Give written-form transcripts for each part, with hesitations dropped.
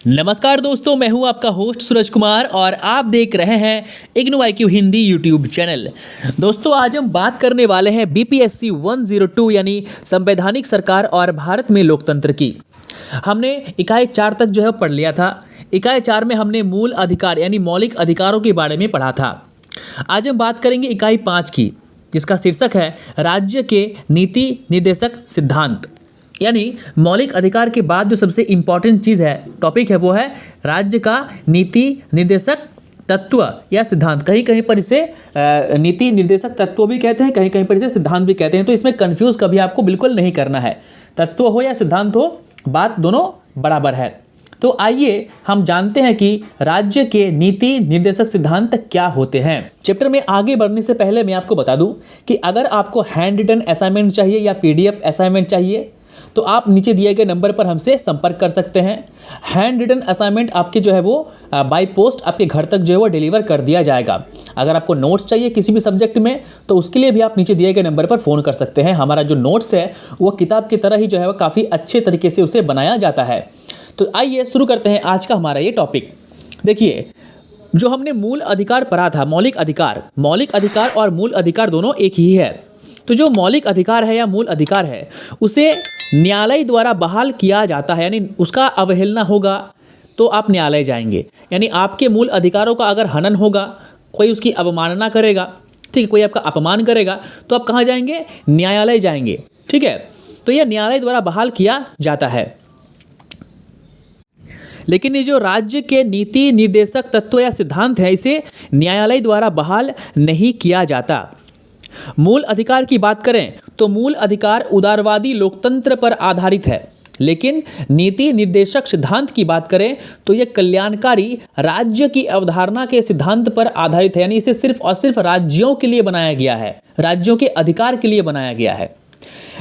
नमस्कार दोस्तों, मैं हूं आपका होस्ट सूरज कुमार और आप देख रहे हैं IGNOU IQ Hindi YouTube channel. दोस्तों, आज हम बात करने वाले हैं BPSC 102 यानी संवैधानिक सरकार और भारत में लोकतंत्र की। हमने इकाई 4 तक जो है पढ़ लिया था। इकाई 4 में हमने मूल अधिकार यानी मौलिक अधिकारों के बारे में पढ़ा था। आज हम बात करेंगे इकाई 5 की, जिसका शीर्षक है राज्य के नीति निर्देशक सिद्धांत। यानी मौलिक अधिकार के बाद जो सबसे इम्पॉर्टेंट चीज़ है, टॉपिक है, वो है राज्य का नीति निर्देशक तत्व या सिद्धांत। कहीं कहीं पर इसे नीति निर्देशक तत्व भी कहते हैं, कहीं कहीं पर इसे सिद्धांत भी कहते हैं। तो इसमें कंफ्यूज कभी आपको बिल्कुल नहीं करना है। तत्व हो या सिद्धांत हो, बात दोनों बराबर है। तो आइए हम जानते हैं कि राज्य के नीति निर्देशक सिद्धांत क्या होते हैं। चैप्टर में आगे बढ़ने से पहले मैं आपको बता दूं कि अगर आपको हैंड रिटन असाइनमेंट चाहिए या PDF असाइनमेंट चाहिए तो आप नीचे दिए गए नंबर पर हमसे संपर्क कर सकते हैं। हैंड रिटन असाइनमेंट आपके जो है वो बाय पोस्ट आपके घर तक जो है वो डिलीवर कर दिया जाएगा। अगर आपको नोट्स चाहिए किसी भी सब्जेक्ट में तो उसके लिए भी आप नीचे दिए गए नंबर पर फ़ोन कर सकते हैं। हमारा जो नोट्स है वो किताब की तरह ही जो है वो काफ़ी अच्छे तरीके से उसे बनाया जाता है। तो आइए शुरू करते हैं आज का हमारा ये टॉपिक। देखिए, जो हमने मूल अधिकार पढ़ा था, मौलिक अधिकार और मूल अधिकार दोनों एक ही है। तो जो मौलिक अधिकार है या मूल अधिकार है उसे न्यायालय द्वारा बहाल किया जाता है। यानी उसका अवहेलना होगा तो आप न्यायालय जाएंगे। यानी आपके मूल अधिकारों का अगर हनन होगा, कोई उसकी अवमानना करेगा, ठीक है, कोई आपका अपमान करेगा, तो आप कहाँ जाएंगे? न्यायालय जाएंगे। ठीक है, तो यह न्यायालय द्वारा बहाल किया जाता है। लेकिन ये जो राज्य के नीति निर्देशक तत्व या सिद्धांत है, इसे न्यायालय द्वारा बहाल नहीं किया जाता। मूल अधिकार की बात करें तो मूल अधिकार उदारवादी लोकतंत्र पर आधारित है, लेकिन नीति निर्देशक सिद्धांत की बात करें तो यह कल्याणकारी राज्य की अवधारणा के सिद्धांत पर आधारित है। यानी इसे सिर्फ और सिर्फ राज्यों के लिए बनाया गया है, राज्यों के अधिकार के लिए बनाया गया है।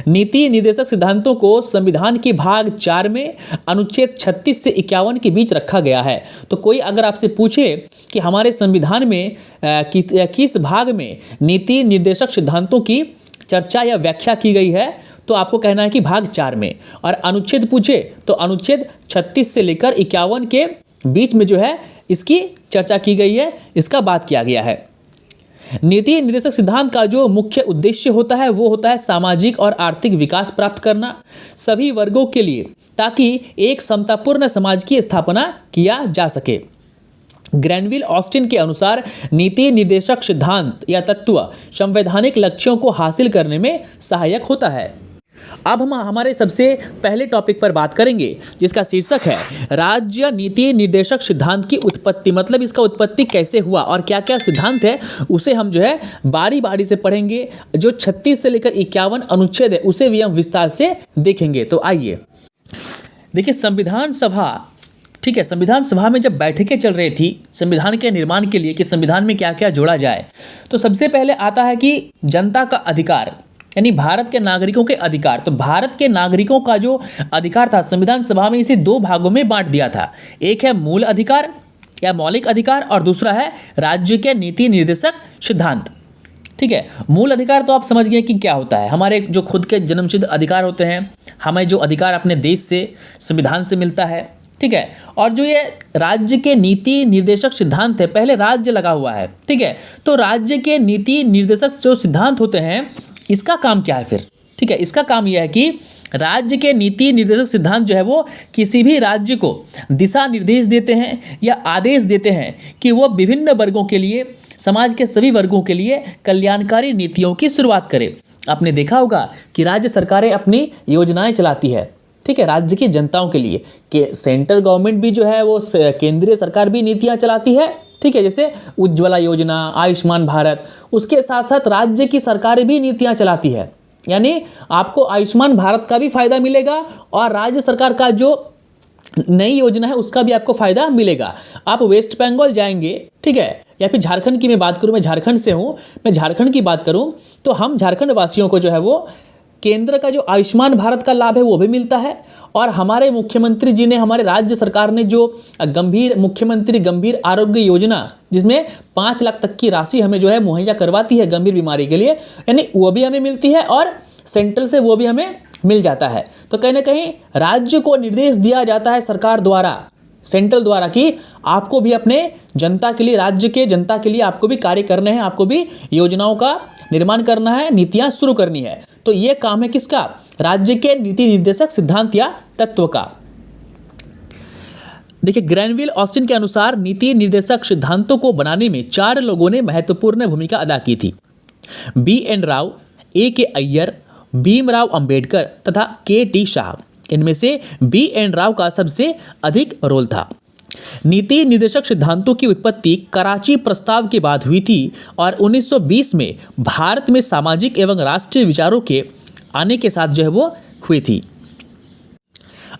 नीति निर्देशक सिद्धांतों को संविधान के भाग 4 में अनुच्छेद 36 से 51 के बीच रखा गया है। तो कोई अगर आपसे पूछे कि हमारे संविधान में किस भाग में नीति निर्देशक सिद्धांतों की चर्चा या व्याख्या की गई है, तो आपको कहना है कि भाग 4 में। और अनुच्छेद पूछे तो अनुच्छेद 36 से लेकर 51 के बीच में जो है इसकी चर्चा की गई है, इसका बात किया गया है। नीति निर्देशक सिद्धांत का जो मुख्य उद्देश्य होता है वो होता है सामाजिक और आर्थिक विकास प्राप्त करना सभी वर्गों के लिए, ताकि एक समतापूर्ण समाज की स्थापना किया जा सके। ग्रैनविल ऑस्टिन के अनुसार नीति निर्देशक सिद्धांत या तत्व संवैधानिक लक्ष्यों को हासिल करने में सहायक होता है। अब हम हमारे सबसे पहले टॉपिक पर बात करेंगे, जिसका शीर्षक है राज्य नीति निर्देशक सिद्धांत की उत्पत्ति। मतलब इसका उत्पत्ति कैसे हुआ और क्या क्या सिद्धांत है उसे हम जो है बारी बारी से पढ़ेंगे। जो 36 से लेकर 51 अनुच्छेद है उसे भी हम विस्तार से देखेंगे। तो आइए देखिए, संविधान सभा, ठीक है, संविधान सभा में जब बैठकें चल रही थी संविधान के निर्माण के लिए कि संविधान में क्या क्या जोड़ा जाए, तो सबसे पहले आता है कि जनता का अधिकार यानी भारत के नागरिकों के अधिकार। तो भारत के नागरिकों का जो अधिकार था संविधान सभा में इसे 2 भागों में बांट दिया था। एक है मूल अधिकार या मौलिक अधिकार और दूसरा है राज्य के नीति निर्देशक सिद्धांत। ठीक है, मूल अधिकार तो आप समझ गए कि क्या होता है। हमारे जो खुद के जन्मसिद्ध अधिकार होते हैं, हमें जो अधिकार अपने देश से संविधान से मिलता है, ठीक है। और जो ये राज्य के नीति निर्देशक सिद्धांत है, पहले राज्य लगा हुआ है, ठीक है। तो राज्य के नीति निर्देशक जो सिद्धांत होते हैं इसका काम क्या है फिर? ठीक है, इसका काम यह है कि राज्य के नीति निर्देशक सिद्धांत जो है वो किसी भी राज्य को दिशा निर्देश देते हैं या आदेश देते हैं कि वो विभिन्न वर्गों के लिए, समाज के सभी वर्गों के लिए कल्याणकारी नीतियों की शुरुआत करे। आपने देखा होगा कि राज्य सरकारें अपनी योजनाएं चलाती है, ठीक है, राज्य की जनताओं के लिए। कि सेंट्रल गवर्नमेंट भी जो है वो केंद्रीय सरकार भी नीतियाँ चलाती है, ठीक है, जैसे उज्ज्वला योजना, आयुष्मान भारत। उसके साथ साथ राज्य की सरकारें भी नीतियां चलाती है। यानी आपको आयुष्मान भारत का भी फायदा मिलेगा और राज्य सरकार का जो नई योजना है उसका भी आपको फायदा मिलेगा। आप वेस्ट बंगाल जाएंगे, ठीक है, या फिर झारखंड की मैं बात करूं, मैं झारखंड से हूं, मैं झारखंड की बात करूं तो हम झारखंड वासियों को जो है वो केंद्र का जो आयुष्मान भारत का लाभ है वो भी मिलता है। और हमारे मुख्यमंत्री जी ने, हमारे राज्य सरकार ने जो मुख्यमंत्री गंभीर आरोग्य योजना, जिसमें 5 लाख तक की राशि हमें जो है मुहैया करवाती है गंभीर बीमारी के लिए, यानी वो भी हमें मिलती है और सेंट्रल से वो भी हमें मिल जाता है। तो कहीं ना कहीं राज्य को निर्देश दिया जाता है सरकार द्वारा सेंट्रल द्वारा कि आपको भी अपने जनता के लिए, राज्य के जनता के लिए आपको भी कार्य करने हैं, आपको भी योजनाओं का निर्माण करना है, नीतियां शुरू करनी है। तो ये काम है किसका? राज्य के नीति निर्देशक सिद्धांत या तत्व का। देखिए, ग्रैनविल ऑस्टिन के अनुसार नीति निर्देशक सिद्धांतों को बनाने में 4 लोगों ने महत्वपूर्ण भूमिका अदा की थी। B.N. राव, A.K. अय्यर, भीमराव अंबेडकर तथा K.T. शाह। इनमें से B.N. राव का सबसे अधिक रोल था। नीति निर्देशक सिद्धांतों की उत्पत्ति कराची प्रस्ताव के बाद हुई थी और 1920 में भारत में सामाजिक एवं राष्ट्रीय विचारों के आने के साथ जो है वो हुई थी।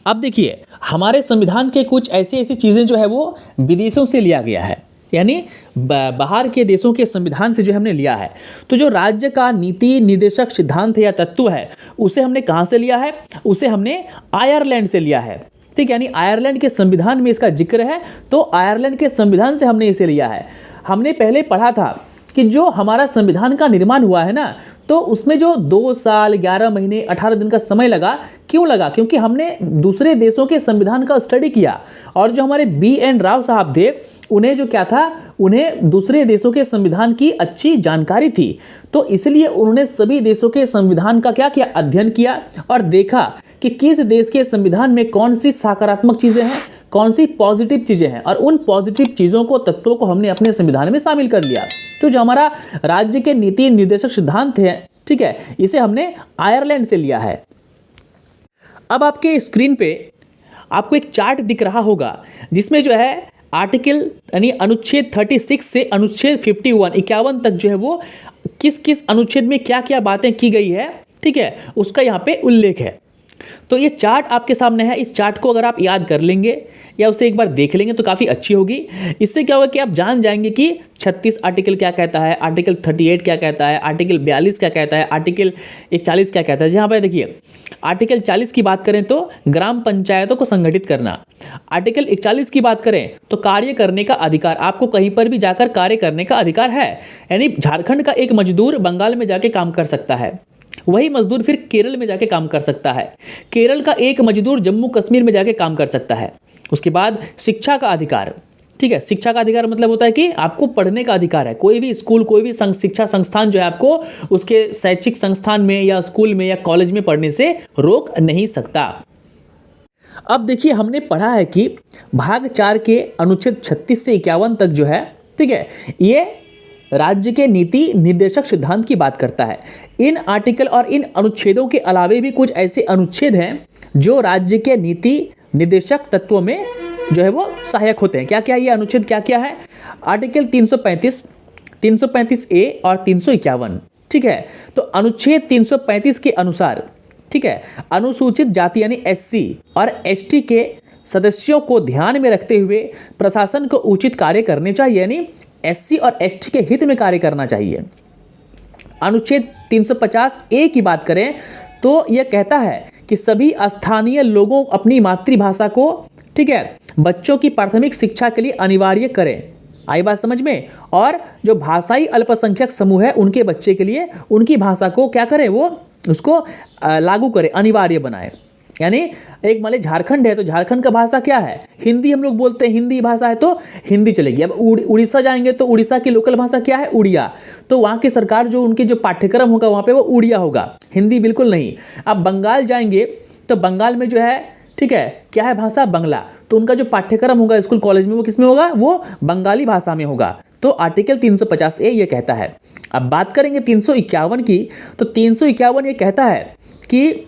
अब देखिए, हमारे संविधान के कुछ ऐसी चीज़ें जो है वो विदेशों से लिया गया है, यानी बाहर के देशों के संविधान से जो हमने लिया है। तो जो राज्य का नीति निर्देशक सिद्धांत है या तत्व है, उसे हमने कहाँ से लिया है? उसे हमने आयरलैंड से लिया है। ठीक, यानी आयरलैंड के संविधान में इसका जिक्र है, तो आयरलैंड के संविधान से हमने इसे लिया है। हमने पहले पढ़ा था कि जो हमारा संविधान का निर्माण हुआ है ना, तो उसमें जो 2 साल 11 महीने 18 दिन का समय लगा, क्यों लगा? क्योंकि हमने दूसरे देशों के संविधान का स्टडी किया, और जो हमारे B.N. राव साहब थे, उन्हें जो क्या था, उन्हें दूसरे देशों के संविधान की अच्छी जानकारी थी। तो इसलिए उन्होंने सभी देशों के संविधान का क्या किया? अध्ययन किया और देखा कि किस देश के संविधान में कौन सी सकारात्मक चीज़ें हैं, कौन सी पॉजिटिव चीज़ें हैं, और उन पॉजिटिव चीज़ों को, तत्वों को हमने अपने संविधान में शामिल कर लिया। तो जो हमारा राज्य के नीति निर्देशक सिद्धांत है, ठीक है, इसे हमने आयरलैंड से लिया है। अब आपके स्क्रीन पे आपको एक चार्ट दिख रहा होगा, जिसमें जो है आर्टिकल यानी अनुच्छेद 36 से अनुच्छेद 51 तक जो है वो किस किस अनुच्छेद में क्या क्या बातें की गई है, ठीक है, उसका यहाँ पे उल्लेख है। तो ये चार्ट आपके सामने है। इस चार्ट को अगर आप याद कर लेंगे या उसे एक बार देख लेंगे तो काफ़ी अच्छी होगी। इससे क्या होगा कि आप जान जाएंगे कि 36 आर्टिकल क्या कहता है, आर्टिकल 38 क्या कहता है, आर्टिकल 42 क्या कहता है, आर्टिकल 41 क्या कहता है। जहाँ पर देखिए, आर्टिकल 40 की बात करें तो ग्राम पंचायतों को संगठित करना, आर्टिकल 41 की बात करें तो कार्य करने का अधिकार, आपको कहीं पर भी जाकर कार्य करने का अधिकार है। यानी झारखंड का एक मजदूर बंगाल में जाके काम कर सकता है, वही मजदूर फिर केरल में जाके काम कर सकता है, केरल का एक मजदूर जम्मू कश्मीर में जाके काम कर सकता है। उसके बाद शिक्षा का अधिकार, ठीक है, शिक्षा का अधिकार मतलब होता है कि आपको पढ़ने का अधिकार है। कोई भी स्कूल, कोई भी शिक्षा संस्थान जो है आपको उसके शैक्षिक संस्थान में या स्कूल में या कॉलेज में पढ़ने से रोक नहीं सकता। अब देखिए, हमने पढ़ा है कि भाग 4 के अनुच्छेद 36 से 51 तक जो है, ठीक है, ये राज्य के नीति निर्देशक सिद्धांत की बात करता है। इन आर्टिकल और इन अनुच्छेदों के अलावे भी कुछ ऐसे अनुच्छेद हैं जो राज्य के नीति निर्देशक तत्वों में जो है वो सहायक होते हैं। क्या क्या ये अनुच्छेद क्या क्या है? आर्टिकल 335, 335 ए और 351, ठीक है। तो अनुच्छेद 335 के अनुसार, ठीक है, अनुसूचित जाति यानी SC और ST के सदस्यों को ध्यान में रखते हुए प्रशासन को उचित कार्य करने चाहिए, यानी SC और ST के हित में कार्य करना चाहिए। अनुच्छेद 350 ए की बात करें तो यह कहता है कि सभी स्थानीय लोगों अपनी मातृभाषा को, ठीक है, बच्चों की प्राथमिक शिक्षा के लिए अनिवार्य करें। आई बात समझ में? और जो भाषाई अल्पसंख्यक समूह है उनके बच्चे के लिए उनकी भाषा को क्या करें, वो उसको लागू करें, अनिवार्य बनाए। यानी एक मान लीजिए झारखंड है तो झारखंड का भाषा क्या है? हिंदी हम लोग बोलते हैं, हिंदी भाषा है तो हिंदी चलेगी। अब उड़ीसा जाएंगे तो उड़ीसा की लोकल भाषा क्या है? उड़िया। तो वहाँ की सरकार जो उनके जो पाठ्यक्रम होगा वहाँ पे वो उड़िया होगा, हिंदी बिल्कुल नहीं। अब बंगाल जाएंगे तो बंगाल में जो है, ठीक है, क्या है भाषा? बंगला। तो उनका जो पाठ्यक्रम होगा स्कूल कॉलेज में वो किस में होगा? वो बंगाली भाषा में होगा। तो आर्टिकल 350 ए ये कहता है। अब बात करेंगे 351 की, तो 351 ये कहता है कि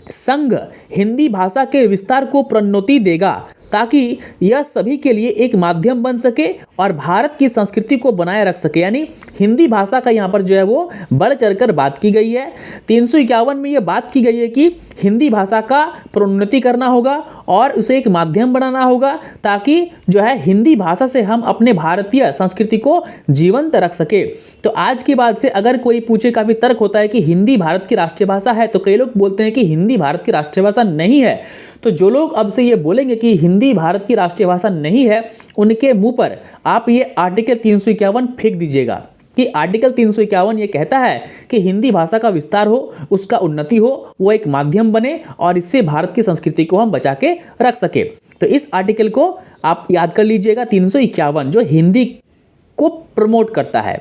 संघ हिंदी भाषा के विस्तार को प्रोन्नति देगा ताकि यह सभी के लिए एक माध्यम बन सके और भारत की संस्कृति को बनाए रख सके। यानी हिंदी भाषा का यहाँ पर जो है वो बढ़ चढ़कर बात की गई है। 351 में ये बात की गई है कि हिंदी भाषा का प्रोन्नति करना होगा और उसे एक माध्यम बनाना होगा ताकि जो है हिंदी भाषा से हम अपने भारतीय संस्कृति को जीवंत रख सके। तो आज की बात से अगर कोई पूछे, काफ़ी तर्क होता है कि हिंदी भारत की राष्ट्रीय भाषा है, तो कई लोग बोलते हैं कि हिंदी भारत की राष्ट्रीय भाषा नहीं है। तो जो लोग अब से ये बोलेंगे कि हिंदी भारत की राष्ट्रीय भाषा नहीं है, उनके मुंह पर आप ये आर्टिकल 351 फेंक दीजिएगा कि आर्टिकल 351 ये कहता है कि हिंदी भाषा का विस्तार हो, उसका उन्नति हो, वो एक माध्यम बने और इससे भारत की संस्कृति को हम बचा के रख सके। तो इस आर्टिकल को आप याद कर लीजिएगा 351 जो हिंदी को प्रमोट करता है।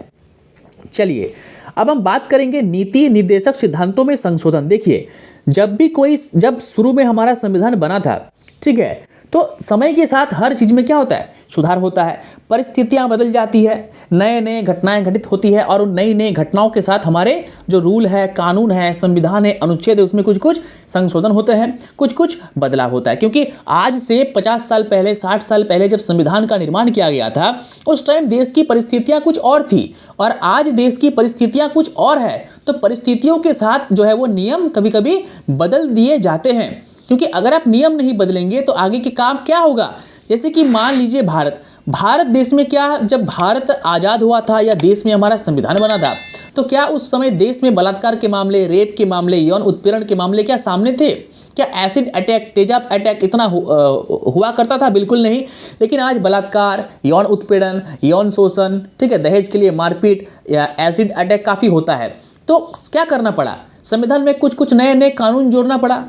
चलिए अब हम बात करेंगे नीति निर्देशक सिद्धांतों में संशोधन। देखिए जब शुरू में हमारा संविधान बना था, ठीक है, तो समय के साथ हर चीज़ में क्या होता है, सुधार होता है, परिस्थितियां बदल जाती है, नए नए घटनाएं घटित होती है और उन नई नई घटनाओं के साथ हमारे जो रूल है, कानून है, संविधान है, अनुच्छेद है, उसमें कुछ कुछ संशोधन होते हैं, कुछ कुछ बदलाव होता है। क्योंकि आज से 50 साल पहले, 60 साल पहले जब संविधान का निर्माण किया गया था, उस टाइम देश की परिस्थितियां कुछ और थी और आज देश की परिस्थितियां कुछ और है। तो परिस्थितियों के साथ जो है वो नियम कभी कभी बदल दिए जाते हैं, क्योंकि अगर आप नियम नहीं बदलेंगे तो आगे के काम क्या होगा। जैसे कि मान लीजिए भारत देश में क्या, जब भारत आज़ाद हुआ था या देश में हमारा संविधान बना था, तो क्या उस समय देश में बलात्कार के मामले, रेप के मामले, यौन उत्पीड़न के मामले क्या सामने थे? क्या एसिड अटैक, तेजाब अटैक इतना हुआ करता था? बिल्कुल नहीं। लेकिन आज बलात्कार, यौन उत्पीड़न, यौन शोषण, ठीक है, दहेज के लिए मारपीट या एसिड अटैक काफ़ी होता है। तो क्या करना पड़ा, संविधान में कुछ कुछ नए नए कानून जोड़ना पड़ा,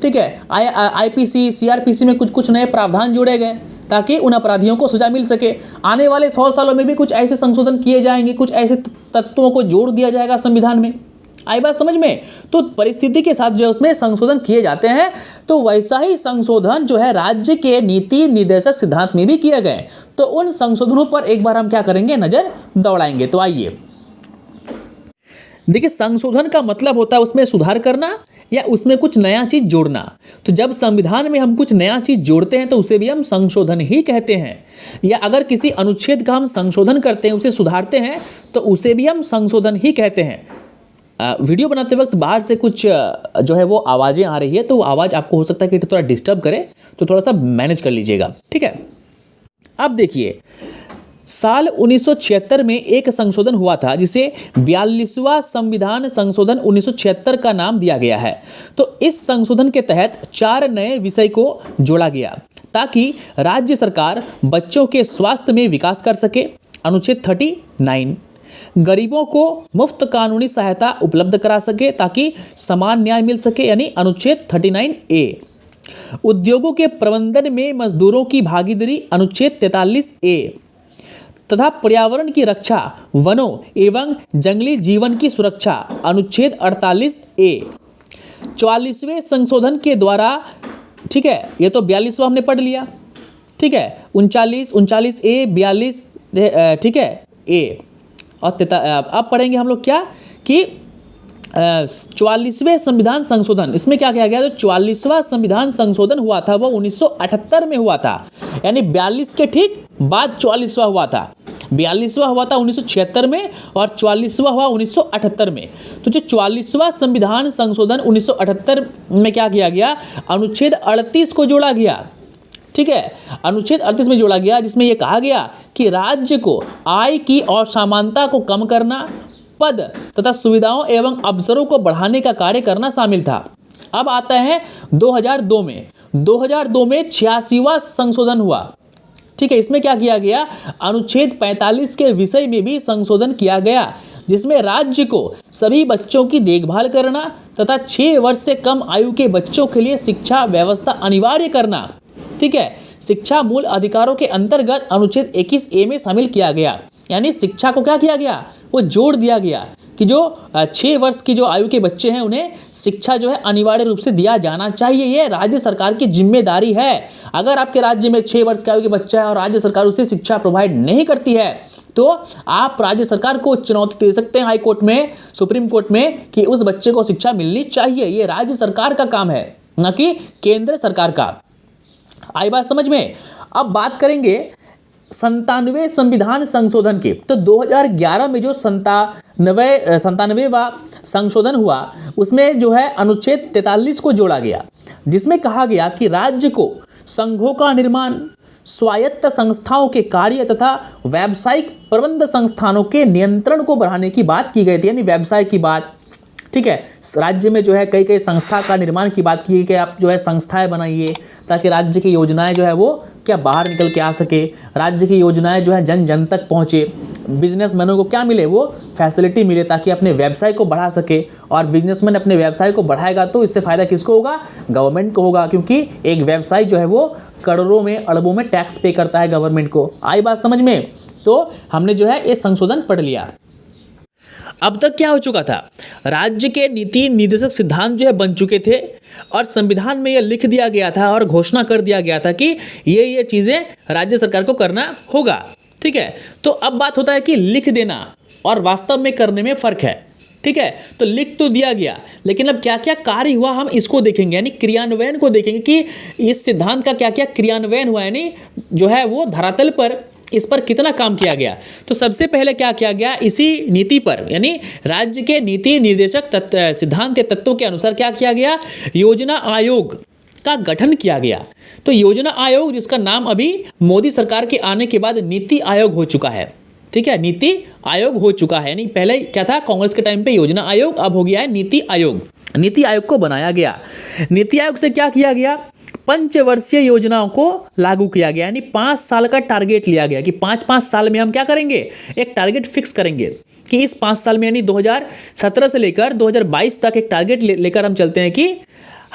ठीक है। IPC, CRPC में कुछ कुछ नए प्रावधान जोड़े गए ताकि उन अपराधियों को सजा मिल सके। आने वाले 100 सालों में भी कुछ ऐसे संशोधन किए जाएंगे, कुछ ऐसे तत्वों को जोड़ दिया जाएगा संविधान में। आई बात समझ में? तो परिस्थिति के साथ जो है उसमें संशोधन किए जाते हैं। तो वैसा ही संशोधन जो है राज्य के नीति निर्देशक सिद्धांत में भी किए गए। तो उन संशोधनों पर एक बार हम क्या करेंगे, नजर दौड़ाएंगे। तो आइए देखिए, संशोधन का मतलब होता है उसमें सुधार करना या उसमें कुछ नया चीज जोड़ना। तो जब संविधान में हम कुछ नया चीज जोड़ते हैं तो उसे भी हम संशोधन ही कहते हैं। या अगर किसी अनुच्छेद का हम संशोधन करते हैं, उसे सुधारते हैं, तो उसे भी हम संशोधन ही कहते हैं। वीडियो बनाते वक्त बाहर से कुछ जो है वो आवाज़ें आ रही है, तो वो आवाज़ आपको हो सकता है कि थोड़ा डिस्टर्ब करे, तो थोड़ा सा मैनेज कर लीजिएगा, ठीक है। अब देखिए, साल 1976 में एक संशोधन हुआ था जिसे 42वां संविधान संशोधन 1976 का नाम दिया गया है। तो इस संशोधन के तहत 4 नए विषय को जोड़ा गया ताकि राज्य सरकार बच्चों के स्वास्थ्य में विकास कर सके। अनुच्छेद 39, गरीबों को मुफ्त कानूनी सहायता उपलब्ध करा सके ताकि समान न्याय मिल सके, यानी अनुच्छेद 39A। उद्योगों के प्रबंधन में मजदूरों की भागीदारी, अनुच्छेद 43A। तथा पर्यावरण की रक्षा, वनों एवं जंगली जीवन की सुरक्षा, अनुच्छेद 48A। 44वें संशोधन के द्वारा, ठीक है, ये तो 42वां हमने पढ़ लिया, ठीक है, 39A 42, ठीक है, A। और अब पढ़ेंगे हम लोग क्या कि 44वें संविधान संशोधन, इसमें क्या किया गया, तो 44वां संविधान संशोधन हुआ था वो 1978 में हुआ था, यानी 42 के ठीक बाद 44वां हुआ था। 42वां हुआ था 1976 में और 44वां हुआ 1978 में। तो जो 44वां संविधान संशोधन 1978 में क्या किया गया, अनुच्छेद 38 को जोड़ा गया, ठीक है, अनुच्छेद 38 में जोड़ा गया, जिसमें यह कहा गया कि राज्य को आय की असमानता को कम करना, पद तथा सुविधाओं एवं अवसरों को बढ़ाने का कार्य करना शामिल था। अब आता है 2002 में 86वां संशोधन हुआ, ठीक है। इसमें क्या किया गया, अनुच्छेद 45 के विषय में भी संशोधन किया गया, जिसमें राज्य को सभी बच्चों की देखभाल करना तथा 6 वर्ष से कम आयु के बच्चों के लिए शिक्षा व्यवस्था अनिवार्य करना, ठीक है, शिक्षा मूल अधिकारों के अंतर्गत अनुच्छेद 21A में शामिल किया गया। यानी शिक्षा को क्या किया गया, वो जोड़ दिया गया कि जो 6 वर्ष की जो आयु के बच्चे हैं उन्हें शिक्षा जो है अनिवार्य रूप से दिया जाना चाहिए। ये राज्य सरकार की जिम्मेदारी है। अगर आपके राज्य में 6 वर्ष की आयु के बच्चा है और राज्य सरकार उसे शिक्षा प्रोवाइड नहीं करती है, तो आप राज्य सरकार को चुनौती दे सकते हैं हाई कोर्ट में, सुप्रीम कोर्ट में, कि उस बच्चे को शिक्षा मिलनी चाहिए। ये राज्य सरकार का काम है, न कि केंद्र सरकार का। आई बात समझ में? अब बात करेंगे 97वें संविधान संशोधन की। तो 2011 में जो 97वां संशोधन हुआ, उसमें जो है अनुच्छेद 43 को जोड़ा गया, जिसमें कहा गया कि राज्य को संघों का निर्माण, स्वायत्त संस्थाओं के कार्य तथा व्यावसायिक प्रबंध संस्थानों के नियंत्रण को बढ़ाने की बात की गई थी, यानी व्यवसाय की बात, ठीक है। राज्य में जो है कई कई संस्था का निर्माण की बात की कि आप जो है संस्थाएं बनाइए ताकि राज्य की योजनाएं जो है वो क्या बाहर निकल के आ सके, राज्य की योजनाएं जो है जन जन तक पहुंचे, बिजनेसमैनों को क्या मिले, वो फैसिलिटी मिले ताकि अपने व्यवसाय को बढ़ा सके। और बिजनेसमैन अपने व्यवसाय को बढ़ाएगा तो इससे फ़ायदा किसको होगा, गवर्नमेंट को होगा, क्योंकि एक व्यवसाय जो है वो करोड़ों में अरबों में टैक्स पे करता है गवर्नमेंट को। आई बात समझ में? तो हमने जो है ये संशोधन पढ़ लिया। अब तक क्या हो चुका था, राज्य के नीति निर्देशक सिद्धांत जो है बन चुके थे और संविधान में यह लिख दिया गया था और घोषणा कर दिया गया था कि ये चीज़ें राज्य सरकार को करना होगा। ठीक है, तो अब बात होता है कि लिख देना और वास्तव में करने में फ़र्क है। ठीक है, तो लिख तो दिया गया, लेकिन अब क्या क्या कार्य हुआ हम इसको देखेंगे, यानी क्रियान्वयन को देखेंगे कि इस सिद्धांत का क्या क्या क्रियान्वयन हुआ, यानी जो है वो धरातल पर इस पर कितना काम किया गया। तो सबसे पहले क्या किया गया, इसी नीति पर यानी राज्य के नीति निर्देशक सिद्धांत के तत्वों के अनुसार क्या किया गया, योजना आयोग का गठन किया गया। तो योजना आयोग जिसका नाम अभी मोदी सरकार के आने के बाद नीति आयोग हो चुका है। ठीक है, नीति आयोग हो चुका है, यानी पहले क्या था, कांग्रेस के टाइम पे योजना आयोग, अब हो गया है नीति आयोग। नीति आयोग को बनाया गया। नीति आयोग से क्या किया गया, पंचवर्षीय योजनाओं को लागू किया गया, यानी 5 साल का टारगेट लिया गया कि 5-5 साल में हम क्या करेंगे, एक टारगेट फिक्स करेंगे कि इस 5 साल में यानी 2017 से लेकर 2022 तक एक टारगेट लेकर हम चलते हैं कि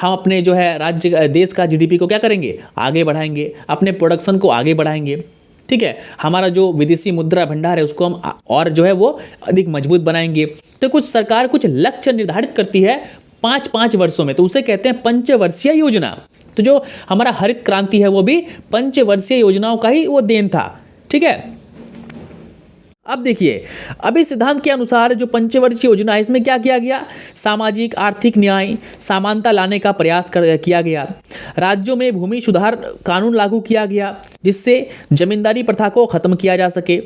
हम अपने जो है राज्य देश का जीडीपी को क्या करेंगे, आगे बढ़ाएंगे, अपने प्रोडक्शन को आगे बढ़ाएंगे। ठीक है, हमारा जो विदेशी मुद्रा भंडार है उसको हम और जो है वो अधिक मजबूत बनाएंगे। तो कुछ सरकार कुछ लक्ष्य निर्धारित करती है 5-5 वर्षों में, तो उसे कहते हैं पंचवर्षीय योजना। तो जो हमारा हरित क्रांति है वो भी पंचवर्षीय योजनाओं का ही वो देन था। ठीक है, अब देखिए, अभी सिद्धांत के अनुसार जो पंचवर्षीय योजना है इसमें क्या किया गया, सामाजिक आर्थिक न्याय समानता लाने का प्रयास किया गया। राज्यों में भूमि सुधार कानून लागू किया गया जिससे जमींदारी प्रथा को खत्म किया जा सके।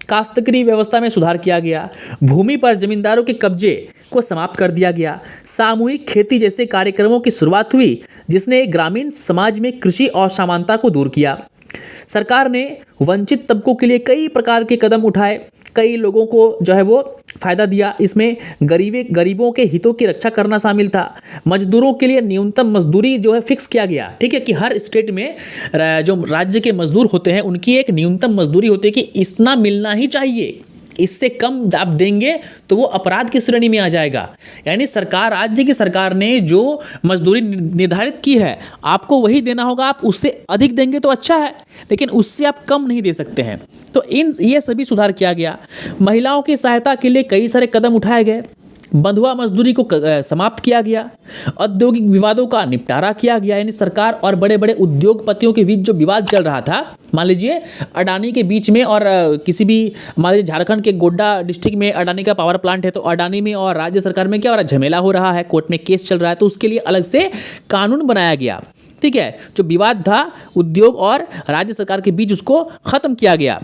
काश्तकारी व्यवस्था में सुधार किया गया। भूमि पर जमींदारों के कब्जे को समाप्त कर दिया गया। सामूहिक खेती जैसे कार्यक्रमों की शुरुआत हुई जिसने ग्रामीण समाज में कृषि असमानता को दूर किया। सरकार ने वंचित तबकों के लिए कई प्रकार के कदम उठाए, कई लोगों को जो है वो फायदा दिया। इसमें गरीबों के हितों की रक्षा करना शामिल था। मजदूरों के लिए न्यूनतम मजदूरी जो है फिक्स किया गया। ठीक है, कि हर स्टेट में जो राज्य के मजदूर होते हैं उनकी एक न्यूनतम मजदूरी होती है कि इतना मिलना ही चाहिए, इससे कम आप देंगे तो वो अपराध की श्रेणी में आ जाएगा। यानी सरकार, राज्य की सरकार ने जो मजदूरी निर्धारित की है आपको वही देना होगा। आप उससे अधिक देंगे तो अच्छा है, लेकिन उससे आप कम नहीं दे सकते हैं। तो ये सभी सुधार किया गया। महिलाओं की सहायता के लिए कई सारे कदम उठाए गए। बंधुआ मजदूरी को समाप्त किया गया। औद्योगिक विवादों का निपटारा किया गया, यानी सरकार और बड़े बड़े उद्योगपतियों के बीच जो विवाद चल रहा था, मान लीजिए अडानी के बीच में और किसी भी, मान लीजिए झारखंड के गोड्डा डिस्ट्रिक्ट में अडानी का पावर प्लांट है, तो अडानी में और राज्य सरकार में क्या हो रहा है, झमेला हो रहा है, कोर्ट में केस चल रहा है, तो उसके लिए अलग से कानून बनाया गया। ठीक है, जो विवाद था उद्योग और राज्य सरकार के बीच उसको खत्म किया गया।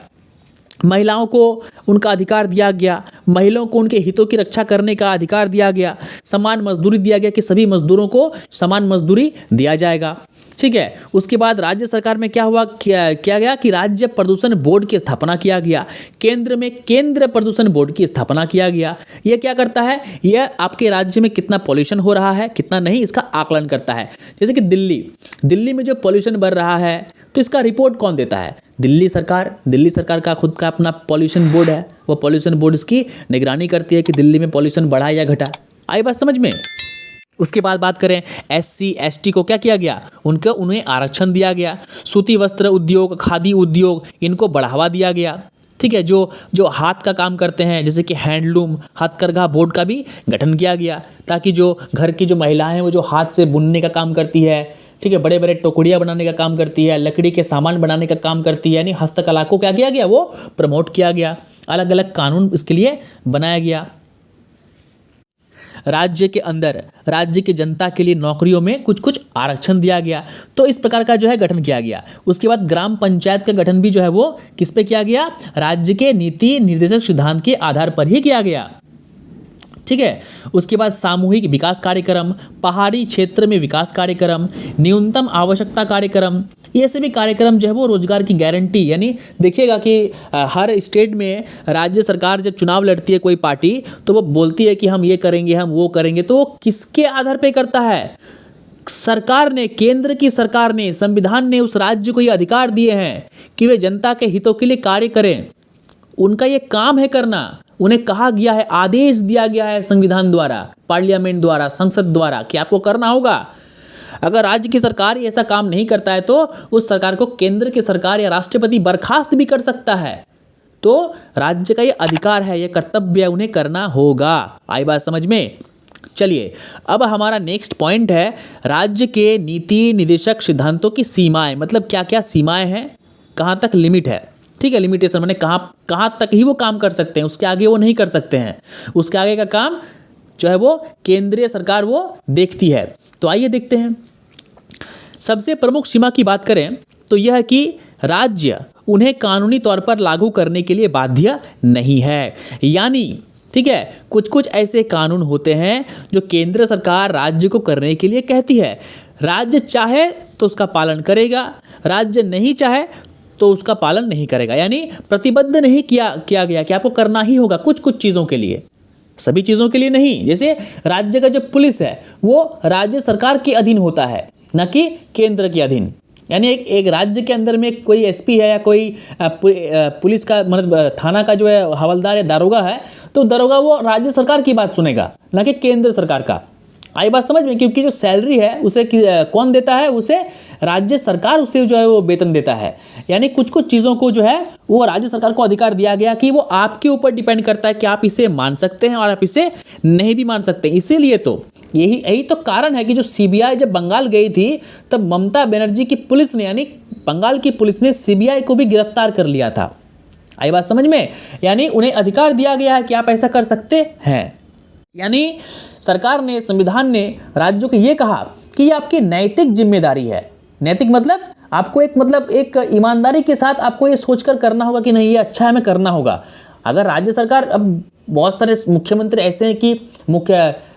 महिलाओं को उनका अधिकार दिया गया। महिलाओं को उनके हितों की रक्षा करने का अधिकार दिया गया। समान मजदूरी दिया गया कि सभी मजदूरों को समान मजदूरी दिया जाएगा। ठीक है, उसके बाद राज्य सरकार में क्या हुआ, किया गया कि राज्य प्रदूषण बोर्ड की स्थापना किया गया। केंद्र में केंद्र प्रदूषण बोर्ड की स्थापना किया गया। यह क्या करता है, यह आपके राज्य में कितना पॉल्यूशन हो रहा है कितना नहीं इसका आकलन करता है। जैसे कि दिल्ली में जो पॉल्यूशन बढ़ रहा है तो इसका रिपोर्ट कौन देता है, दिल्ली सरकार का खुद का अपना पॉल्यूशन बोर्ड है। वो पॉल्यूशन बोर्ड इसकी निगरानी करती है कि दिल्ली में पॉल्यूशन बढ़ा या घटा। आई बात समझ में? उसके बाद बात करें SC ST को क्या किया गया, उन्हें आरक्षण दिया गया। सूती वस्त्र उद्योग, खादी उद्योग, इनको बढ़ावा दिया गया। ठीक है, जो हाथ का काम करते हैं जैसे कि हैंडलूम हथकरघा बोर्ड का भी गठन किया गया, ताकि जो घर की जो महिलाएं हैं वो जो हाथ से बुनने का काम करती है, ठीक है, बड़े बड़े टोकरियाँ बनाने का काम करती है, लकड़ी के सामान बनाने का काम करती है, यानी हस्तकला को क्या किया गया, वो प्रमोट किया गया। अलग अलग कानून इसके लिए बनाया गया। राज्य के अंदर राज्य की जनता के लिए नौकरियों में कुछ कुछ आरक्षण दिया गया। तो इस प्रकार का जो है गठन किया गया। उसके बाद ग्राम पंचायत का गठन भी जो है वो किस पे किया गया, राज्य के नीति निर्देशक सिद्धांत के आधार पर ही किया गया। ठीक है, उसके बाद सामूहिक विकास कार्यक्रम, पहाड़ी क्षेत्र में विकास कार्यक्रम, न्यूनतम आवश्यकता कार्यक्रम, ये सभी कार्यक्रम जो है वो रोजगार की गारंटी, यानी देखिएगा कि हर स्टेट में राज्य सरकार जब चुनाव लड़ती है कोई पार्टी तो वो बोलती है कि हम ये करेंगे हम वो करेंगे, तो वो किसके आधार पे करता है, सरकार ने, केंद्र की सरकार ने, संविधान ने उस राज्य को ये अधिकार दिए हैं कि वे जनता के हितों के लिए कार्य करें। उनका ये काम है करना। उन्हें कहा गया है, आदेश दिया गया है संविधान द्वारा, पार्लियामेंट द्वारा, संसद द्वारा कि आपको करना होगा। अगर राज्य की सरकार ऐसा काम नहीं करता है तो उस सरकार को केंद्र की सरकार या राष्ट्रपति बर्खास्त भी कर सकता है। तो राज्य का ये अधिकार है, ये कर्तव्य उन्हें करना होगा। आई बात समझ में? चलिए, अब हमारा नेक्स्ट पॉइंट है राज्य के नीति निर्देशक सिद्धांतों की सीमाएं। मतलब क्या क्या सीमाएं हैं, कहाँ तक लिमिट है। ठीक है, लिमिटेशन माने कहाँ तक ही वो काम कर सकते हैं, उसके आगे वो नहीं कर सकते हैं। उसके आगे का काम जो है वो केंद्रीय सरकार वो देखती है। तो आइए देखते हैं। सबसे प्रमुख सीमा की बात करें तो यह है कि राज्य उन्हें कानूनी तौर पर लागू करने के लिए बाध्य नहीं है। यानी ठीक है, कुछ कुछ ऐसे कानून होते हैं जो केंद्र सरकार राज्य को करने के लिए कहती है। राज्य चाहे तो उसका पालन करेगा, राज्य नहीं चाहे तो उसका पालन नहीं करेगा। यानी प्रतिबद्ध नहीं किया गया कि आपको करना ही होगा कुछ कुछ चीज़ों के लिए, सभी चीज़ों के लिए नहीं। जैसे राज्य का जो पुलिस है वो राज्य सरकार के अधीन होता है, न कि केंद्र के अधीन। यानी एक राज्य के अंदर में कोई एसपी है या कोई पुलिस का मतलब थाना का जो है हवलदार या दारोगा है, तो दारोगा वो राज्य सरकार की बात सुनेगा, न कि केंद्र सरकार का। आई बात समझ में? क्योंकि जो सैलरी है उसे कौन देता है? उसे राज्य सरकार उसे जो है वो वेतन देता है। यानी कुछ कुछ चीज़ों को जो है वो राज्य सरकार को अधिकार दिया गया कि वो आपके ऊपर डिपेंड करता है कि आप इसे मान सकते हैं और आप इसे नहीं भी मान सकते। इसीलिए तो यही तो कारण है कि जो सीबीआई जब बंगाल गई थी तब ममता बनर्जी की पुलिस ने, यानी बंगाल की पुलिस ने सीबीआई को भी गिरफ्तार कर लिया था। आई बात समझ में? यानी उन्हें अधिकार दिया गया है कि आप ऐसा कर सकते हैं। यानी सरकार ने, संविधान ने राज्यों को ये कहा कि ये आपकी नैतिक जिम्मेदारी है। नैतिक मतलब आपको एक ईमानदारी के साथ आपको ये सोचकर करना होगा कि नहीं ये अच्छा है, हमें करना होगा। अगर राज्य सरकार, अब बहुत सारे मुख्यमंत्री ऐसे हैं कि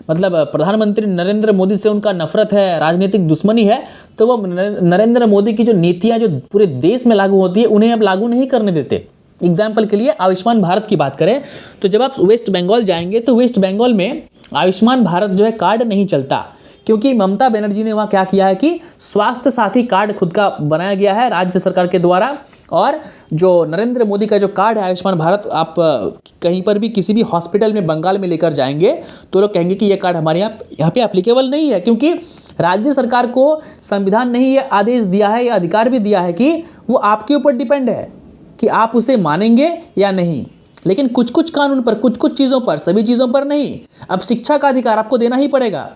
प्रधानमंत्री नरेंद्र मोदी से उनका नफरत है, राजनीतिक दुश्मनी है, तो वो नरेंद्र मोदी की जो नीतियाँ जो पूरे देश में लागू होती है उन्हें अब लागू नहीं करने देते। एग्जाम्पल के लिए आयुष्मान भारत की बात करें तो जब आप वेस्ट बंगाल जाएंगे तो वेस्ट बंगाल में आयुष्मान भारत जो है कार्ड नहीं चलता, क्योंकि ममता बनर्जी ने वहाँ क्या किया है कि स्वास्थ्य साथी कार्ड खुद का बनाया गया है राज्य सरकार के द्वारा। और जो नरेंद्र मोदी का जो कार्ड है आयुष्मान भारत, आप कहीं पर भी किसी भी हॉस्पिटल में बंगाल में लेकर जाएंगे तो लोग कहेंगे कि ये कार्ड हमारे यहाँ पे एप्लीकेबल नहीं है, क्योंकि राज्य सरकार को संविधान ने ये आदेश दिया है, ये अधिकार भी दिया है कि वो आपके ऊपर डिपेंड है कि आप उसे मानेंगे या नहीं। लेकिन कुछ कुछ कानून पर, कुछ कुछ चीज़ों पर, सभी चीज़ों पर नहीं। अब शिक्षा का अधिकार आपको देना ही पड़ेगा,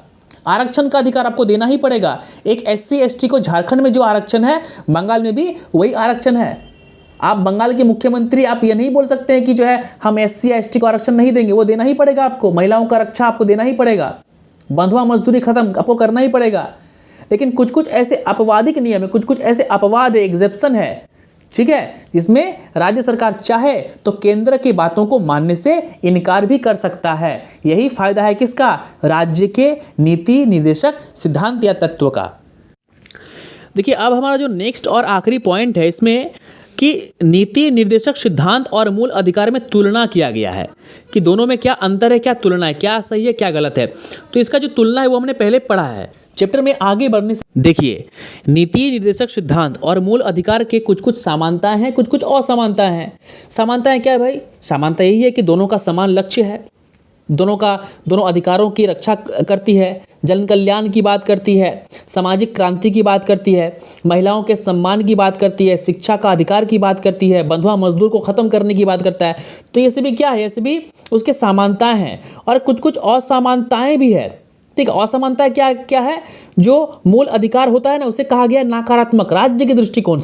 आरक्षण का अधिकार आपको देना ही पड़ेगा। एक SC ST को झारखंड में जो आरक्षण है बंगाल में भी वही आरक्षण है। आप बंगाल के मुख्यमंत्री आप ये नहीं बोल सकते हैं कि जो है हम SC ST को आरक्षण नहीं देंगे, वो देना ही पड़ेगा आपको। महिलाओं का रक्षा आपको देना ही पड़ेगा, बंधुआ मजदूरी खत्म आपको करना ही पड़ेगा। लेकिन कुछ कुछ ऐसे अपवादिक नियम है, कुछ कुछ ऐसे अपवाद है, एग्जेप्शन है, ठीक है, जिसमें राज्य सरकार चाहे तो केंद्र की बातों को मानने से इनकार भी कर सकता है। यही फायदा है किसका? राज्य के नीति निर्देशक सिद्धांत या तत्व का। देखिए, अब हमारा जो नेक्स्ट और आखिरी पॉइंट है इसमें कि नीति निर्देशक सिद्धांत और मूल अधिकार में तुलना किया गया है कि दोनों में क्या अंतर है, क्या तुलना है, क्या सही है, क्या गलत है। तो इसका जो तुलना है वो हमने पहले पढ़ा है चैप्टर में। आगे बढ़ने से देखिए, नीति निर्देशक सिद्धांत और मूल अधिकार के कुछ कुछ समानताएं हैं, कुछ कुछ असमानताएं हैं। समानताएं क्या है भाई? समानता यही है कि दोनों का समान लक्ष्य है, दोनों अधिकारों की रक्षा करती है, जन कल्याण की बात करती है, सामाजिक क्रांति की बात करती है, महिलाओं के सम्मान की बात करती है, शिक्षा का अधिकार की बात करती है, बंधुआ मजदूर को खत्म करने की बात करता है। तो ये सभी क्या है? ये सभी उसके समानताएं हैं और कुछ कुछ असमानताएं भी है। ठीक, असमानता क्या है? जो मूल अधिकार होता है ना, उसे कहा गया नकारात्मक। राज्य के दृष्टिकोण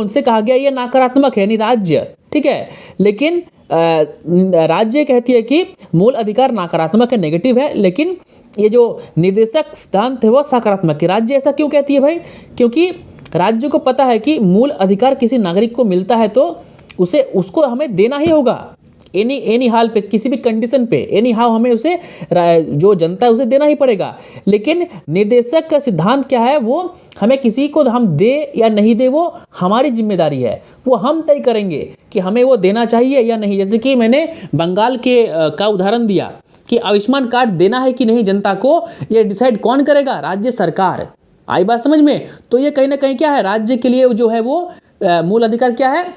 से कहा गया ये नकारात्मक है, यानी राज्य, ठीक है। लेकिन राज्य कहती है कि मूल अधिकार नकारात्मक है, नेगेटिव है, लेकिन ये जो निर्देशक सिद्धांत है वो सकारात्मक है। राज्य ऐसा क्यों कहती है भाई? क्योंकि राज्य को पता है कि मूल अधिकार किसी नागरिक को मिलता है तो उसको हमें देना ही होगा, एनी हाल पे, किसी भी कंडीशन पे, एनी हाउ हमें उसे, जो जनता है उसे देना ही पड़ेगा। लेकिन निर्देशक का सिद्धांत क्या है? वो हमें किसी को हम दे या नहीं दे वो हमारी जिम्मेदारी है, वो हम तय करेंगे कि हमें वो देना चाहिए या नहीं। जैसे कि मैंने बंगाल का उदाहरण दिया कि आयुष्मान कार्ड देना है कि नहीं जनता को, ये डिसाइड कौन करेगा? राज्य सरकार। आई बात समझ में? तो ये कहीं ना कहीं क्या है, राज्य के लिए जो है वो मूल अधिकार क्या है,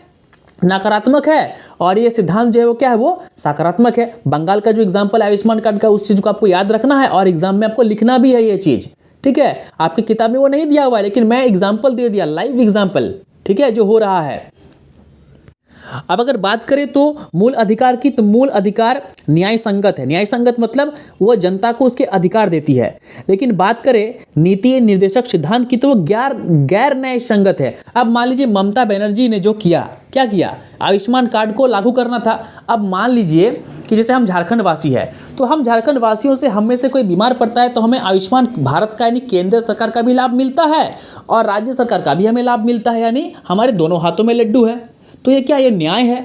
नकारात्मक है, और ये सिद्धांत जो है वो क्या है, वो सकारात्मक है। बंगाल का जो एग्जाम्पल है आयुष्मान कार्ड का, उस चीज़ को आपको याद रखना है और एग्जाम में आपको लिखना भी है ये चीज़, ठीक है। आपकी किताब में वो नहीं दिया हुआ है, लेकिन मैं एग्जाम्पल दे दिया, लाइव एग्जाम्पल, ठीक है, जो हो रहा है। अब अगर बात करें तो मूल अधिकार की, तो मूल अधिकार न्याय संगत है। न्याय संगत मतलब वो जनता को उसके अधिकार देती है। लेकिन बात करें नीति निर्देशक सिद्धांत की, तो वो गैर न्याय संगत है। अब मान लीजिए ममता बनर्जी ने जो किया, क्या किया, आयुष्मान कार्ड को लागू करना था। अब मान लीजिए कि जैसे हम झारखंड वासी है, तो हम झारखंड वासियों से, हम में से कोई बीमार पड़ता है तो हमें आयुष्मान भारत का यानी केंद्र सरकार का भी लाभ मिलता है और राज्य सरकार का भी हमें लाभ मिलता है, यानी हमारे दोनों हाथों में लड्डू है। तो ये क्या, ये न्याय है,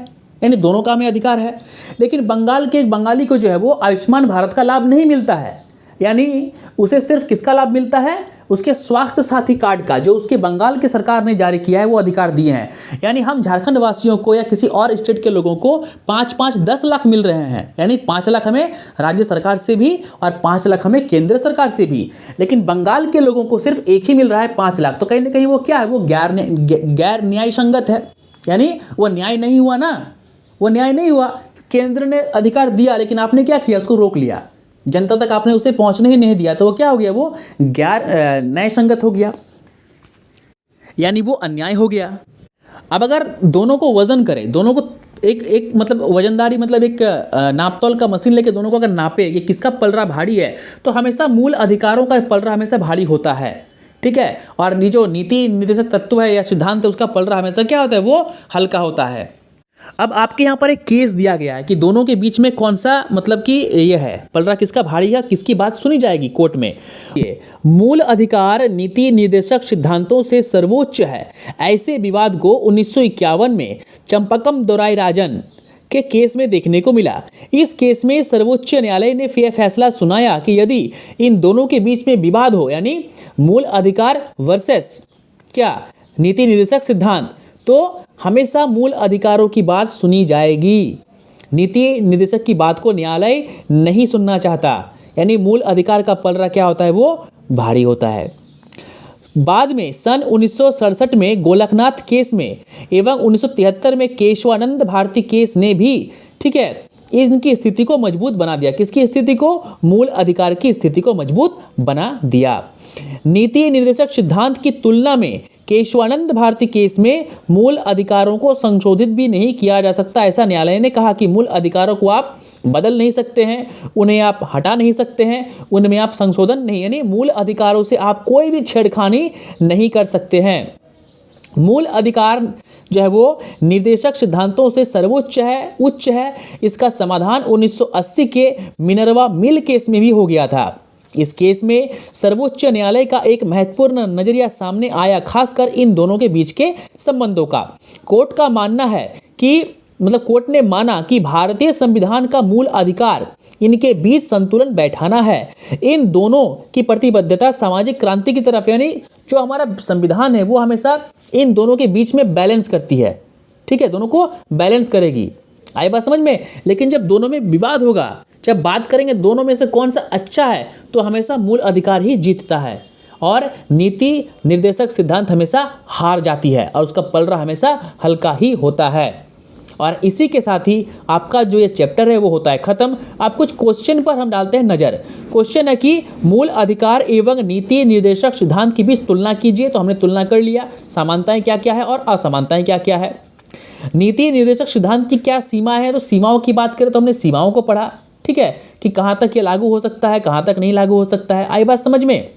यानी दोनों का हमें अधिकार है। लेकिन बंगाल के एक बंगाली को जो है वो आयुष्मान भारत का लाभ नहीं मिलता है, यानी उसे सिर्फ किसका लाभ मिलता है, उसके स्वास्थ्य साथी कार्ड का, जो उसके बंगाल की सरकार ने जारी किया है, वो अधिकार दिए हैं। यानी हम झारखंड वासियों को या किसी और स्टेट के लोगों को 5-5-10 लाख मिल रहे हैं, यानी 5 लाख हमें राज्य सरकार से भी और 5 लाख हमें केंद्र सरकार से भी। लेकिन बंगाल के लोगों को सिर्फ एक ही मिल रहा है, 5 लाख। तो कहीं ना कहीं वो क्या है, वो गैर न्याय संगत है, यानी वो न्याय नहीं हुआ ना, वो न्याय नहीं हुआ। केंद्र ने अधिकार दिया लेकिन आपने क्या किया, उसको रोक लिया, जनता तक आपने उसे पहुंचने ही नहीं दिया, तो वो क्या हो गया, वो गैर न्याय संगत हो गया, यानी वो अन्याय हो गया। अब अगर दोनों को वजन करें, दोनों को एक मतलब वजनदारी, मतलब एक नापतोल का मशीन लेके दोनों को अगर नापे कि किसका पलड़ा भारी है, तो हमेशा मूल अधिकारों का पलड़ा हमेशा भारी होता है, ठीक है। और ये जो नीति निर्देशक तत्व है या सिद्धांत है, उसका पलड़ा हमेशा क्या होता है, वो हल्का होता है। अब आपके यहाँ पर एक केस दिया गया है कि दोनों के बीच में कौन सा, मतलब कि ये है पलड़ा किसका भारी है, किसकी बात सुनी जाएगी कोर्ट में। ये मूल अधिकार नीति निर्देशक सिद्धांतों से सर्वोच्च है, ऐसे विवाद को 1951 में चंपकम दोराई राजन के केस में देखने को मिला। इस केस में सर्वोच्च न्यायालय ने फैसला सुनाया कि यदि इन दोनों के बीच में विवाद हो, यानी मूल अधिकार वर्सेस क्या, नीति निर्देशक सिद्धांत, तो हमेशा मूल अधिकारों की बात सुनी जाएगी। नीति निर्देशक की बात को न्यायालय नहीं सुनना चाहता, यानी मूल अधिकार का पलड़ा क्या होता है, वो भारी होता है। बाद में सन 1967 में गोलकनाथ केस में एवं 1973 में केशवानंद भारती केस ने भी, ठीक है, इनकी स्थिति को मजबूत बना दिया। किसकी स्थिति को, मूल अधिकार की स्थिति को मजबूत बना दिया। नीति निर्देशक सिद्धांत की तुलना में केशवानंद भारती केस में मूल अधिकारों को संशोधित भी नहीं किया जा सकता। ऐसा न्यायालय ने कहा कि मूल अधिकारों को आप बदल नहीं सकते हैं, उन्हें आप हटा नहीं सकते हैं, उनमें आप संशोधन नहीं, यानी मूल अधिकारों से आप कोई भी छेड़खानी नहीं कर सकते हैं। मूल अधिकार जो है वो निर्देशक सिद्धांतों से सर्वोच्च है, उच्च है। इसका समाधान 1980 के मिनर्वा मिल केस में भी हो गया था। इस केस में सर्वोच्च न्यायालय का एक महत्वपूर्ण नजरिया सामने आया, खासकर इन दोनों के बीच के संबंधों का। कोर्ट का मानना है कि, मतलब कोर्ट ने माना कि भारतीय संविधान का मूल अधिकार इनके बीच संतुलन बैठाना है। इन दोनों की प्रतिबद्धता सामाजिक क्रांति की तरफ, यानी जो हमारा संविधान है वो हमेशा इन दोनों के बीच में बैलेंस करती है, ठीक है, दोनों को बैलेंस करेगी। आई बात समझ में। लेकिन जब दोनों में विवाद होगा, जब बात करेंगे दोनों में से कौन सा अच्छा है, तो हमेशा मूल अधिकार ही जीतता है और नीति निर्देशक सिद्धांत हमेशा हार जाती है और उसका पलड़ा हमेशा हल्का ही होता है। और इसी के साथ ही आपका जो ये चैप्टर है वो होता है ख़त्म। आप कुछ क्वेश्चन पर हम डालते हैं नज़र। क्वेश्चन है कि मूल अधिकार एवं नीति निर्देशक सिद्धांत की बीच तुलना कीजिए। तो हमने तुलना कर लिया, समानताएं क्या क्या है और असमानताएं क्या क्या है। नीति निर्देशक सिद्धांत की क्या सीमा है, तो सीमाओं की बात करें तो हमने सीमाओं को पढ़ा, ठीक है, कि कहाँ तक ये लागू हो सकता है, कहाँ तक नहीं लागू हो सकता है। आई बात समझ में।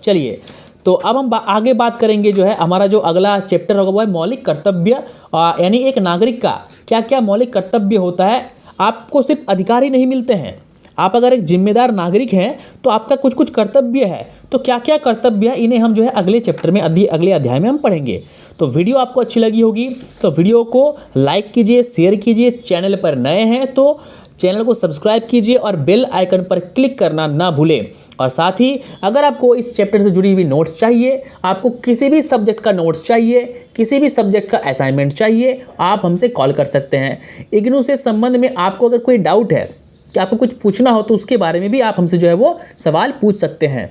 चलिए, तो अब हम आगे बात करेंगे, जो है हमारा जो अगला चैप्टर होगा वो है मौलिक कर्तव्य, यानी एक नागरिक का क्या क्या मौलिक कर्तव्य होता है। आपको सिर्फ अधिकार ही नहीं मिलते हैं, आप अगर एक जिम्मेदार नागरिक हैं तो आपका कुछ कुछ कर्तव्य है। तो क्या क्या कर्तव्य है, इन्हें हम जो है अगले चैप्टर में, अगले अध्याय में हम पढ़ेंगे। तो वीडियो आपको अच्छी लगी होगी तो वीडियो को लाइक कीजिए, शेयर कीजिए। चैनल पर नए हैं तो चैनल को सब्सक्राइब कीजिए और बेल आइकन पर क्लिक करना ना भूलें। और साथ ही अगर आपको इस चैप्टर से जुड़ी हुई नोट्स चाहिए, आपको किसी भी सब्जेक्ट का नोट्स चाहिए, किसी भी सब्जेक्ट का असाइनमेंट चाहिए, आप हमसे कॉल कर सकते हैं। इग्नू से संबंध में आपको अगर कोई डाउट है कि आपको कुछ पूछना हो तो उसके बारे में भी आप हमसे जो है वो सवाल पूछ सकते हैं।